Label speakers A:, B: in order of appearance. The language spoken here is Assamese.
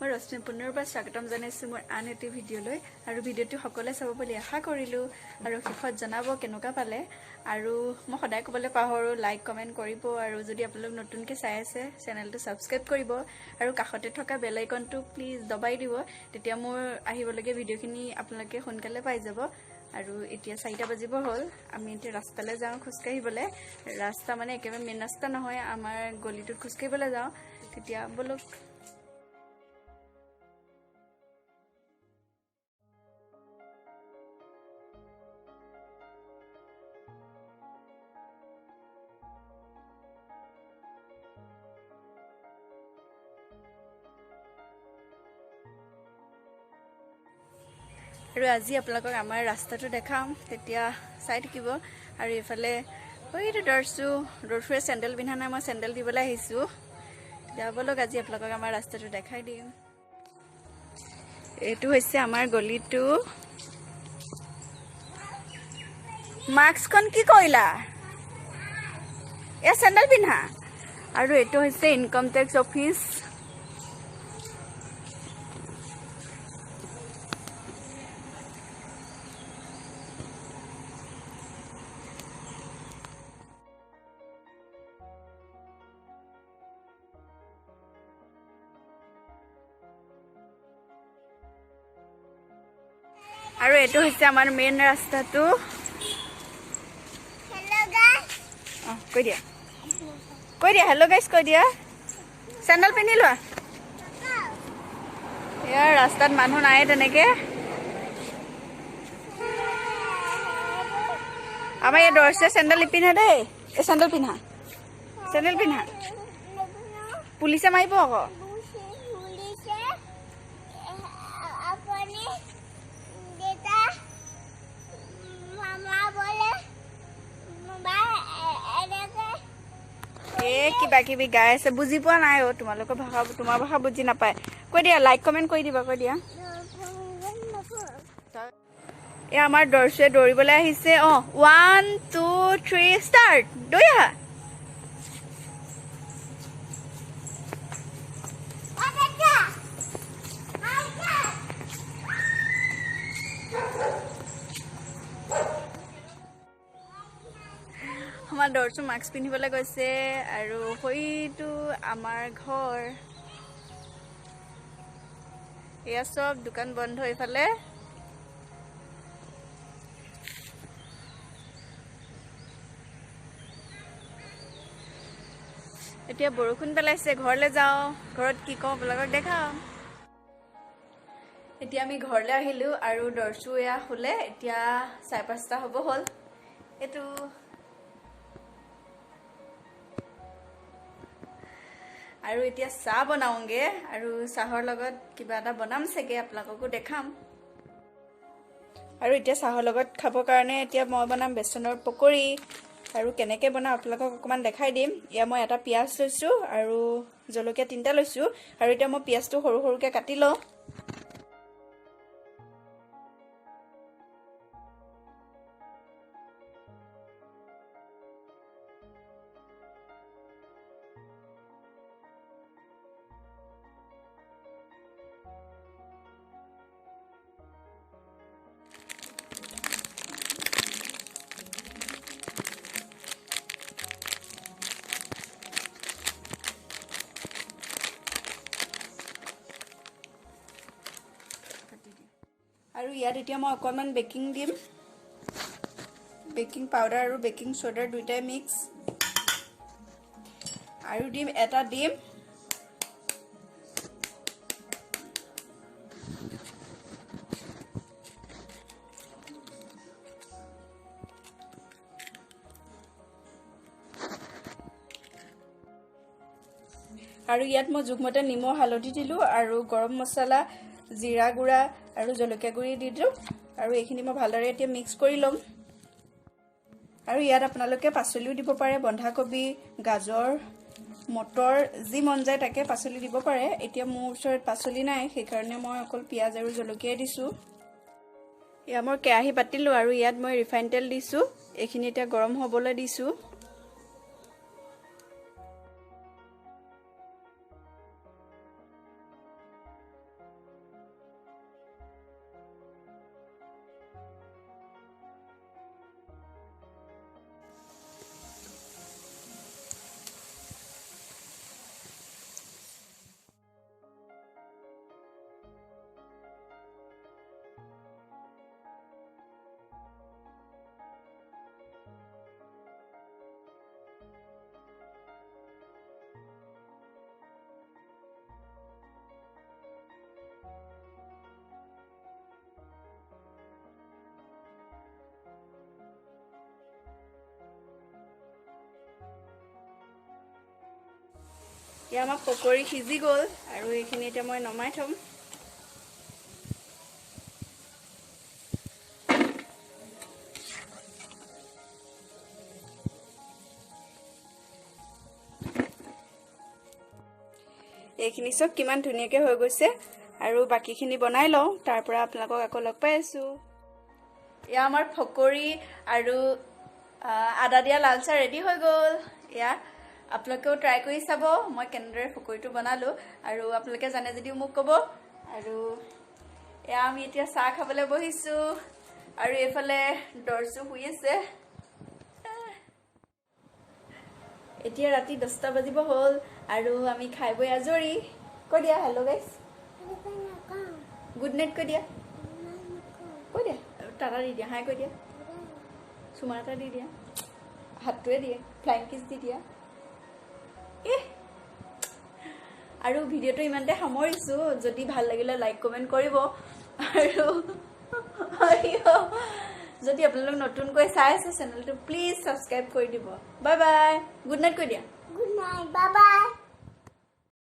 A: মই ৰশ্মি পুনৰবাৰ স্বাগতম জনাইছো মোৰ আন এটি ভিডিঅ'লৈ আৰু ভিডিঅ'টো সকলোৱে চাব বুলি আশা কৰিলো আৰু শেষত জনাব কেনেকুৱা পালে আৰু মই সদায় ক'বলৈ পাহৰো লাইক কমেন্ট কৰিব আৰু যদি আপোনালোক নতুনকৈ চাই আছে চেনেলটো সাবস্ক্ৰাইব কৰিব আৰু কাষতে থকা বেল আইকনটো প্লিজ দবাই দিব তেতিয়া মোৰ আহিবলগীয়া ভিডিঅ'খিনি আপোনালোকে সোনকালে পাই যাব আৰু এতিয়া 4টা বাজিব হ'ল আমি এতিয়া ৰাস্তালৈ যাওঁ খোজকাঢ়িবলৈ ৰাস্তা মানে একেবাৰে মেইন ৰাস্তা নহয় আমাৰ গলিটোত খোজকাঢ়িবলৈ যাওঁ তেতিয়া বলক আৰু আজি আপোনালোকক আমাৰ ৰাস্তাটো দেখাম তেতিয়া চাই থাকিব আৰু ইফালে ওইটো দৰ্শুৱে চেণ্ডেল পিন্ধা নাই মই চেণ্ডেল দিবলৈ আহিছোঁ তেতিয়া বলক আজি আপোনালোকক আমাৰ ৰাস্তাটো দেখাই দিম এইটো হৈছে আমাৰ গলিটো মাস্কখন কি কৰিলা এ চেণ্ডেল পিন্ধা আৰু এইটো হৈছে ইনকাম টেক্স অফিচ আৰু এইটো হৈছে আমাৰ মেইন ৰাস্তাটো কৈ দিয়া হেল্ল' গাইজ কৈ দিয়া চেণ্ডেল পিন্ধি লোৱা ইয়াৰ ৰাস্তাত মানুহ নাই তেনেকে আমাৰ ইয়াত দৰ্শুৱে চেণ্ডেল নিপিন্ধে দেই এই চেণ্ডেল পিন্ধা পুলিচে মাৰিব আকৌ কিবা কিবি গাই আছে বুজি পোৱা নাই তোমালোকৰ ভাষা তোমাৰ ভাষা বুজি নাপায় কৈ দিয়া লাইক কমেন্ট কৰি দিবা কৈ দিয়া এ আমাৰ দৰ্শুৱে দৌৰিবলৈ আহিছে 1 2 3 ষ্টাৰ্ট দৌৰি আহা আমাৰ দৰ্শু মাস্ক পিন্ধিবলৈ গৈছে আৰু হয়তো আমাৰ ঘৰ এয়া সব দোকান বন্ধ ইফালে এতিয়া বৰষুণ পেলাইছে ঘৰলৈ যাওঁ ঘৰত কি কওঁ আপোনালোকক দেখাম এতিয়া আমি ঘৰলৈ আহিলো আৰু দৰ্শু এয়া শুলে এতিয়া 5:30 হ'ব হ'ল এইটো আৰু এতিয়া চাহ বনাওঁগে আৰু চাহৰ লগত কিবা এটা বনাম চাগে আপোনালোককো দেখাম আৰু এতিয়া চাহৰ লগত খাবৰ কাৰণে এতিয়া মই বনাম বেচনৰ পকৰি আৰু কেনেকৈ বনাম আপোনালোকক অকমান দেখাই দিম ইয়া মই এটা পিয়াজ লৈছো আৰু জলকীয়া 3টা লৈছো আৰু এতিয়া মই পিয়াজটো সৰু সৰুকৈ কাটি লওঁ আৰু ইয়াত এতিয়া মই অকণমান বেকিং দিম বেকিং পাউডাৰ আৰু বেকিং সোডা দুইটাই মিক্স আৰু দিম এটা ডিম আৰু ইয়াত মই জুগমতে নিমখ হালধি দিলো আৰু গৰম মছলা জিৰা গুড়া আৰু জলকীয়া গুড়ি দি দিলো আৰু এইখিনি মই ভালদৰে এতিয়া মিক্স কৰি লম আৰু ইয়াত আপোনালোকে পাচলিও দিব পাৰে বন্ধাকবি গাজৰ মটৰ যি মন যায় তাকে পাচলি দিব পাৰে এতিয়া মোৰ ওচৰত পাচলি নাই সেই কাৰণে মই অকল পিয়াজ আৰু জলকীয়া দিছো ইয়া মই কেৰাহী পাতিলো আৰু ইয়াত মই ৰিফাইন তেল দিছো এইখিনি এতিয়া গৰম হ'বলৈ দিছো এয়া আমাৰ পকৰি সিজি গ'ল আৰু এইখিনি এতিয়া মই নমাই থ'ম। এইখিনি চব কিমান ধুনীয়াকৈ হৈ গৈছে আৰু বাকীখিনি বনাই লওঁ, তাৰ পৰা আপোনালোকক আকৌ লগ পাই আছোঁ। এয়া আমাৰ পকৰি আৰু আদা দিয়া লাল চাহ ৰেডি হৈ গ'ল। এয়া আপোনালোকেও ট্ৰাই কৰি চাব মই কেনেদৰে পকৰিটো বনালোঁ, আৰু আপোনালোকে জানে যদিও মোক ক'ব। আৰু এয়া আমি এতিয়া চাহ খাবলৈ বহিছোঁ আৰু এইফালে দৰ্জু শুই আছে। এতিয়া ৰাতি 10টা বাজিব হ'ল আৰু আমি খাই বৈ আজৰি। কৈ দিয়া হেল্ল' গাইছ, গুড নাইট কৈ দিয়া, কৈ দিয়া, টাটা দি দিয়া, হাই কৈ দিয়া, চুমা এটা দি দিয়া, হাতটোৱে দিয়ে, ফ্লাইং কিছ দি দিয়া। আৰু ভিডিঅ'টো ইমানতে সামৰিছোঁ। যদি ভাল লাগিলে লাইক কমেণ্ট কৰিব, আৰু যদি আপোনালোক নতুনকৈ চাই আছে চেনেলটো প্লিজ ছাবস্ক্ৰাইব কৰি দিব। বাই বাই, গুড নাইট কৈ দিয়া।
B: Good night, bye bye.